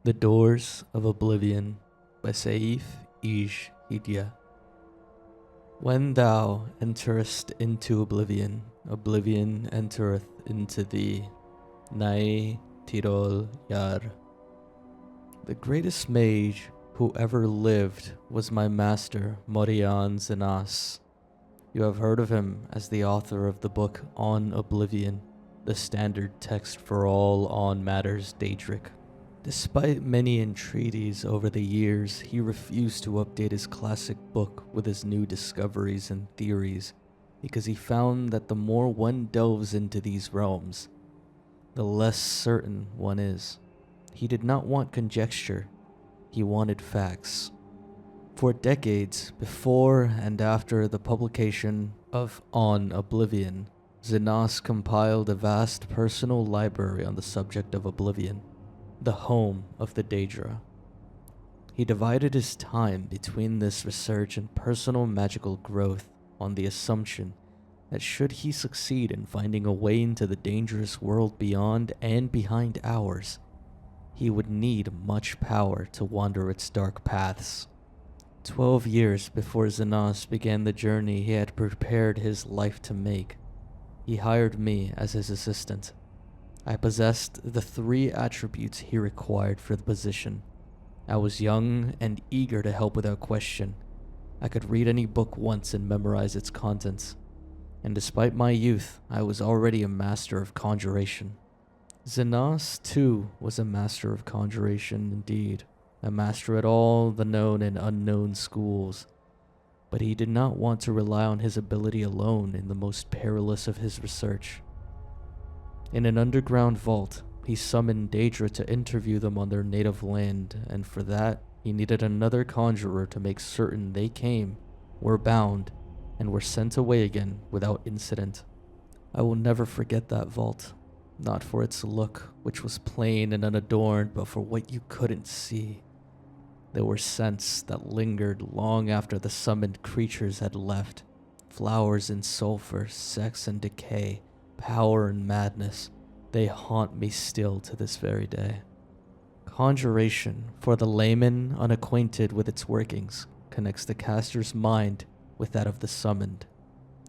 The Doors of Oblivion by Saif Ish Hidya. When thou enterest into oblivion, oblivion entereth into thee. Nai Tirol Yar. The greatest mage who ever lived was my master, Morian Zenas. You have heard of him as the author of the book On Oblivion, the standard text for all on matters Daedric. Despite many entreaties over the years, he refused to update his classic book with his new discoveries and theories, because he found that the more one delves into these realms, the less certain one is. He did not want conjecture, he wanted facts. For decades, before and after the publication of On Oblivion, Zenas compiled a vast personal library on the subject of Oblivion, the home of the Daedra. He divided his time between this research and personal magical growth on the assumption that should he succeed in finding a way into the dangerous world beyond and behind ours, he would need much power to wander its dark paths. 12 years before Zenas began the journey he had prepared his life to make, he hired me as his assistant. I possessed the 3 attributes he required for the position. I was young and eager to help without question. I could read any book once and memorize its contents. And despite my youth, I was already a master of conjuration. Zenas, too, was a master of conjuration indeed, a master at all the known and unknown schools. But he did not want to rely on his ability alone in the most perilous of his research. In an underground vault, he summoned Daedra to interview them on their native land, and for that, he needed another conjurer to make certain they came, were bound, and were sent away again without incident. I will never forget that vault, not for its look, which was plain and unadorned, but for what you couldn't see. There were scents that lingered long after the summoned creatures had left, flowers and sulfur, sex and decay, power and madness. They haunt me still to this very day. Conjuration, for the layman unacquainted with its workings, connects the caster's mind with that of the summoned.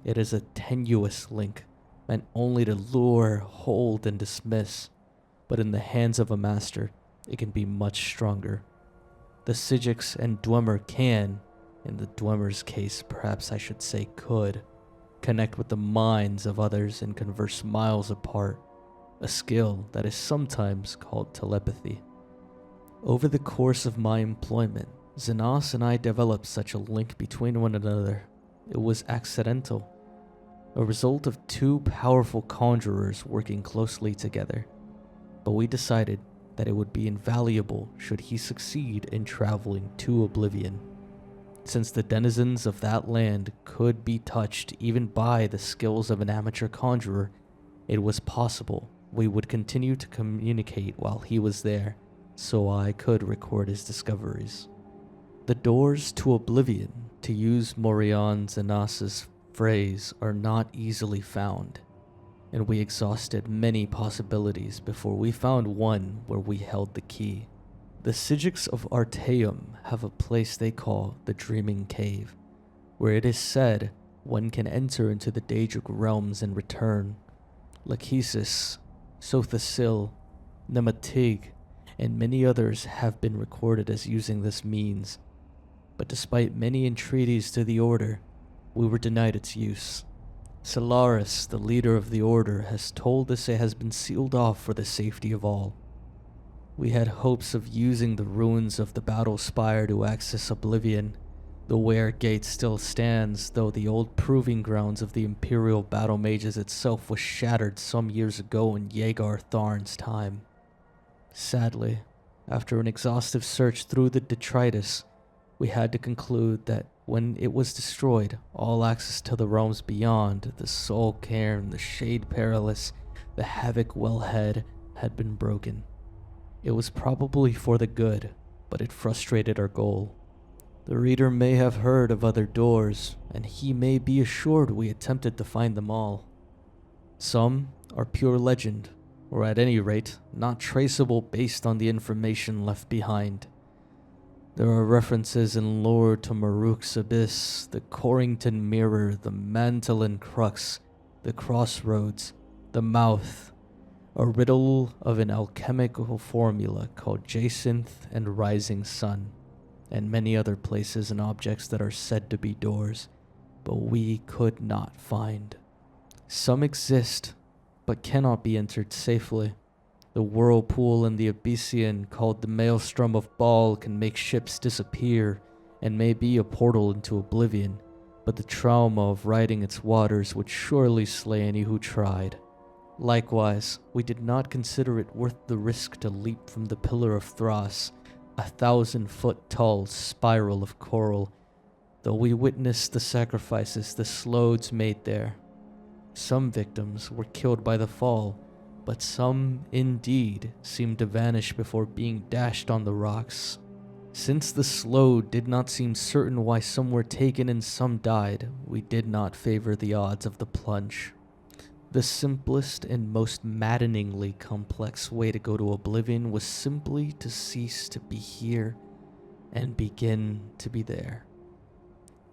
It is a tenuous link, meant only to lure, hold, and dismiss, but in the hands of a master, it can be much stronger. The Psijics and Dwemer can, in the Dwemer's case perhaps I should say could, connect with the minds of others and converse miles apart, a skill that is sometimes called telepathy. Over the course of my employment, Zenas and I developed such a link between one another. It was accidental, a result of 2 powerful conjurers working closely together, but we decided that it would be invaluable should he succeed in traveling to Oblivion. Since the denizens of that land could be touched even by the skills of an amateur conjurer, it was possible we would continue to communicate while he was there, so I could record his discoveries. The doors to Oblivion, to use Morian Zenas's phrase, are not easily found, and we exhausted many possibilities before we found one where we held the key. The Psijics of Artaeum have a place they call the Dreaming Cave, where it is said one can enter into the Daedric realms and return. Lachesis, Sothasil, Nematig, and many others have been recorded as using this means, but despite many entreaties to the Order, we were denied its use. Solaris, the leader of the Order, has told us it has been sealed off for the safety of all. We had hopes of using the ruins of the battle spire to access Oblivion. The Were Gate still stands, though the old proving grounds of the Imperial Battle Mages itself was shattered some years ago in Yegar Tharn's time. Sadly, after an exhaustive search through the detritus, we had to conclude that when it was destroyed, all access to the realms beyond, the Soul Cairn, the Shade Perilous, the Havoc Wellhead, had been broken. It was probably for the good, but it frustrated our goal. The reader may have heard of other doors, and he may be assured we attempted to find them all. Some are pure legend, or at any rate, not traceable based on the information left behind. There are references in lore to Maruk's Abyss, the Corrington Mirror, the Mantolin Crux, the Crossroads, the Mouth, a riddle of an alchemical formula called Jacinth and Rising Sun, and many other places and objects that are said to be doors, but we could not find. Some exist, but cannot be entered safely. The whirlpool in the Abyssian, called the Maelstrom of Baal, can make ships disappear, and may be a portal into oblivion, but the trauma of riding its waters would surely slay any who tried. Likewise, we did not consider it worth the risk to leap from the Pillar of Thras, a 1,000-foot tall spiral of coral, though we witnessed the sacrifices the Slodes made there. Some victims were killed by the fall, but some, indeed, seemed to vanish before being dashed on the rocks. Since the Slode did not seem certain why some were taken and some died, we did not favor the odds of the plunge. The simplest and most maddeningly complex way to go to oblivion was simply to cease to be here and begin to be there.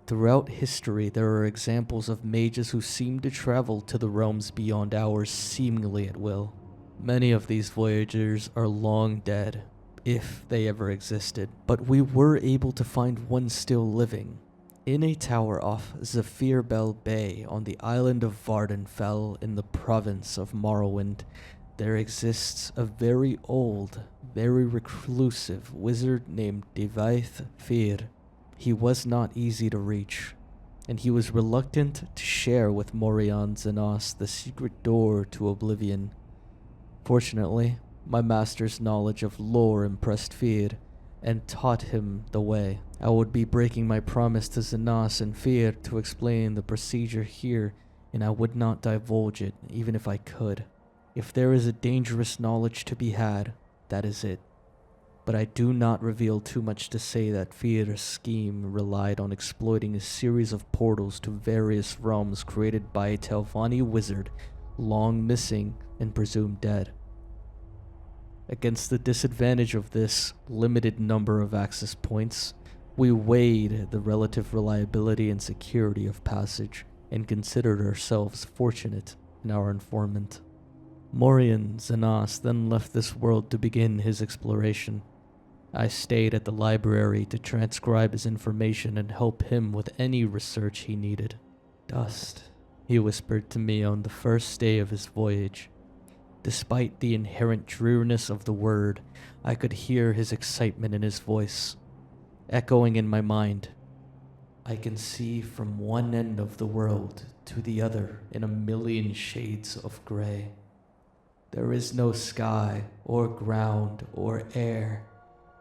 Throughout history, there are examples of mages who seem to travel to the realms beyond ours seemingly at will. Many of these voyagers are long dead, if they ever existed, but we were able to find one still living. In a tower off Zephyrbel Bay on the island of Vardenfell in the province of Morrowind, there exists a very old, very reclusive wizard named Devaith Fyr. He was not easy to reach, and he was reluctant to share with Morion Zenos the secret door to oblivion. Fortunately, my master's knowledge of lore impressed Fyr, and taught him the way. I would be breaking my promise to Zenos and Fyr to explain the procedure here, and I would not divulge it, even if I could. If there is a dangerous knowledge to be had, that is it. But I do not reveal too much to say that Fyr's scheme relied on exploiting a series of portals to various realms created by a Telvanni wizard, long missing and presumed dead. Against the disadvantage of this limited number of access points, we weighed the relative reliability and security of passage and considered ourselves fortunate in our informant. Morion Zenos then left this world to begin his exploration. I stayed at the library to transcribe his information and help him with any research he needed. "Dust," he whispered to me on the first day of his voyage. Despite the inherent dreariness of the word, I could hear his excitement in his voice, echoing in my mind. "I can see from one end of the world to the other in a million shades of gray. There is no sky or ground or air,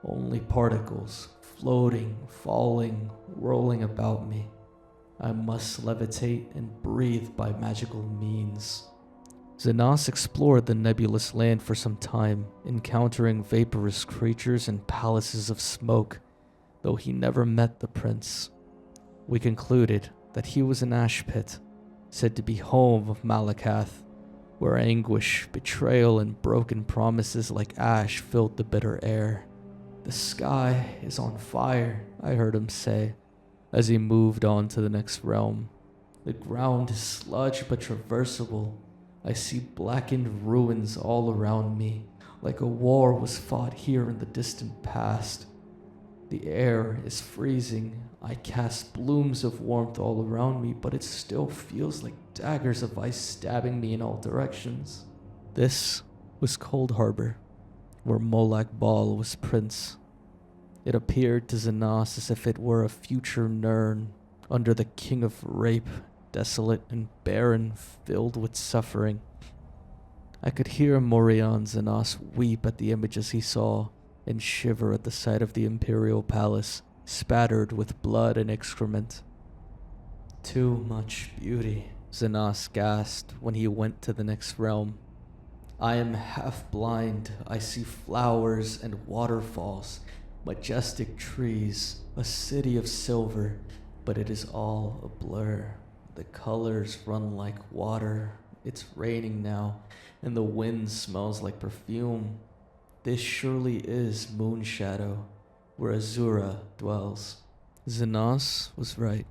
only particles floating, falling, rolling about me. I must levitate and breathe by magical means." Zenos explored the nebulous land for some time, encountering vaporous creatures and palaces of smoke, though he never met the prince. We concluded that he was an ash pit, said to be home of Malakath, where anguish, betrayal, and broken promises like ash filled the bitter air. "The sky is on fire," I heard him say, as he moved on to the next realm. "The ground is sludge but traversable. I see blackened ruins all around me, like a war was fought here in the distant past. The air is freezing. I cast blooms of warmth all around me, but it still feels like daggers of ice stabbing me in all directions." This was Cold Harbor, where Molak Bal was prince. It appeared to Zenos as if it were a future Nirn, under the king of rape, desolate and barren, filled with suffering. I could hear Morion Zenos weep at the images he saw, and shiver at the sight of the imperial palace, spattered with blood and excrement. "Too much beauty," Zenos gasped when he went to the next realm. "I am half blind. I see flowers and waterfalls, majestic trees, a city of silver, but it is all a blur. The colors run like water, It's raining now, and the wind smells like perfume. This surely is Moonshadow, where Azura dwells. Xenos was right,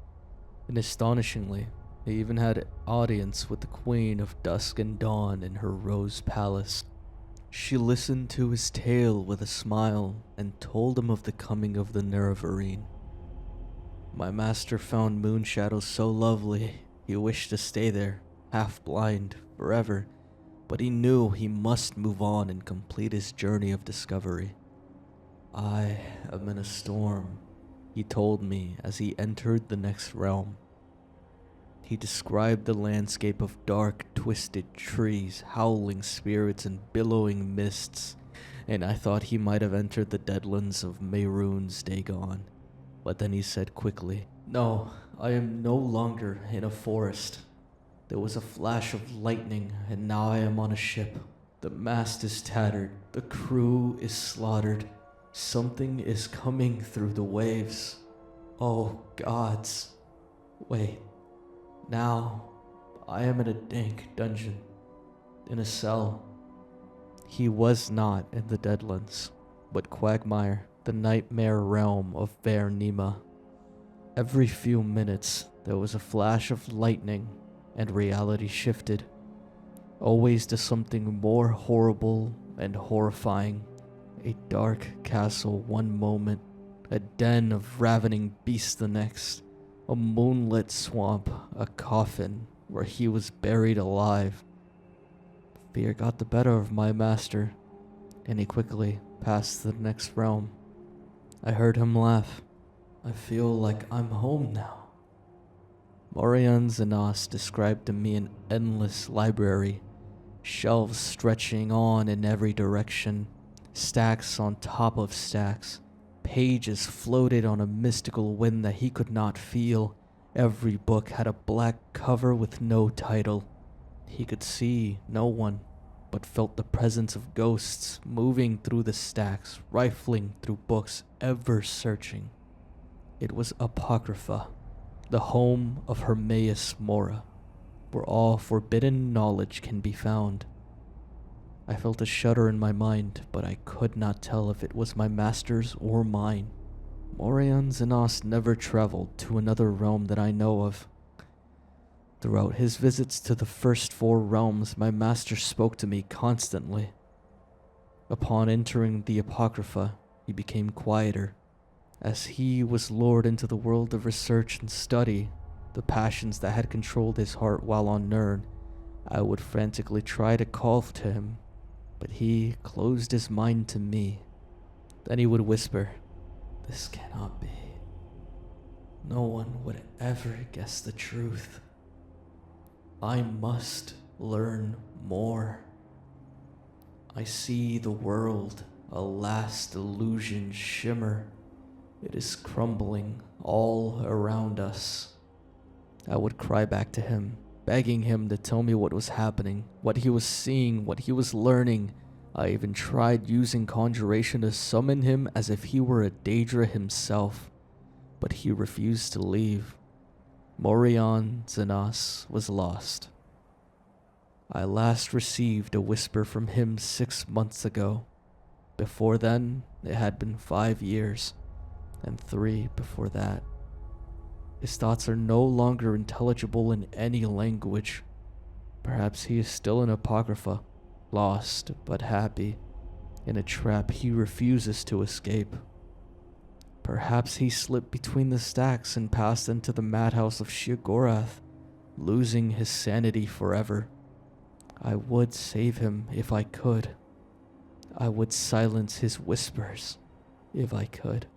and astonishingly, he even had audience with the Queen of Dusk and Dawn in her Rose Palace. She listened to his tale with a smile and told him of the coming of the Nerevarine. My master found Moonshadow so lovely, he wished to stay there, half blind, forever, but he knew he must move on and complete his journey of discovery. I am in a storm, he told me as he entered the next realm. He described the landscape of dark, twisted trees, howling spirits, and billowing mists, and I thought he might have entered the deadlands of Mehrunes Dagon. But then he said quickly, "No, I am no longer in a forest. There was a flash of lightning, and now I am on a ship. The mast is tattered, the crew is slaughtered. Something is coming through the waves. Oh, gods. Wait. Now, I am in a dank dungeon, in a cell." He was not in the Deadlands, but Quagmire, the nightmare realm of Fair Nima. Every few minutes, there was a flash of lightning, and reality shifted, always to something more horrible and horrifying. A dark castle one moment, a den of ravening beasts the next. A moonlit swamp, a coffin where he was buried alive. Fear got the better of my master, and he quickly passed to the next realm. I heard him laugh. I feel like I'm home now. Morian Xenos described to me an endless library, shelves stretching on in every direction, stacks on top of stacks. Pages floated on a mystical wind that he could not feel. Every book had a black cover with no title. He could see no one, but felt the presence of ghosts moving through the stacks, rifling through books, ever searching. It was Apocrypha, the home of Hermaeus Mora, where all forbidden knowledge can be found. I felt a shudder in my mind, but I could not tell if it was my master's or mine. Morian Xenos never traveled to another realm that I know of. Throughout his visits to the first 4 realms, my master spoke to me constantly. Upon entering the Apocrypha, he became quieter. As he was lured into the world of research and study, the passions that had controlled his heart while on Nirn, I would frantically try to call to him, but he closed his mind to me. Then he would whisper, "This cannot be. No one would ever guess the truth. I must learn more. I see the world, a last illusion shimmer. It is crumbling all around us." I would cry back to him, begging him to tell me what was happening, what he was seeing, what he was learning. I even tried using conjuration to summon him as if he were a Daedra himself, but he refused to leave. Morian Xenos was lost. I last received a whisper from him 6 months ago. Before then, it had been 5 years, and 3 before that. His thoughts are no longer intelligible in any language. Perhaps he is still in Apocrypha, lost but happy, in a trap he refuses to escape. Perhaps he slipped between the stacks and passed into the madhouse of Sheogorath, losing his sanity forever. I would save him if I could. I would silence his whispers if I could.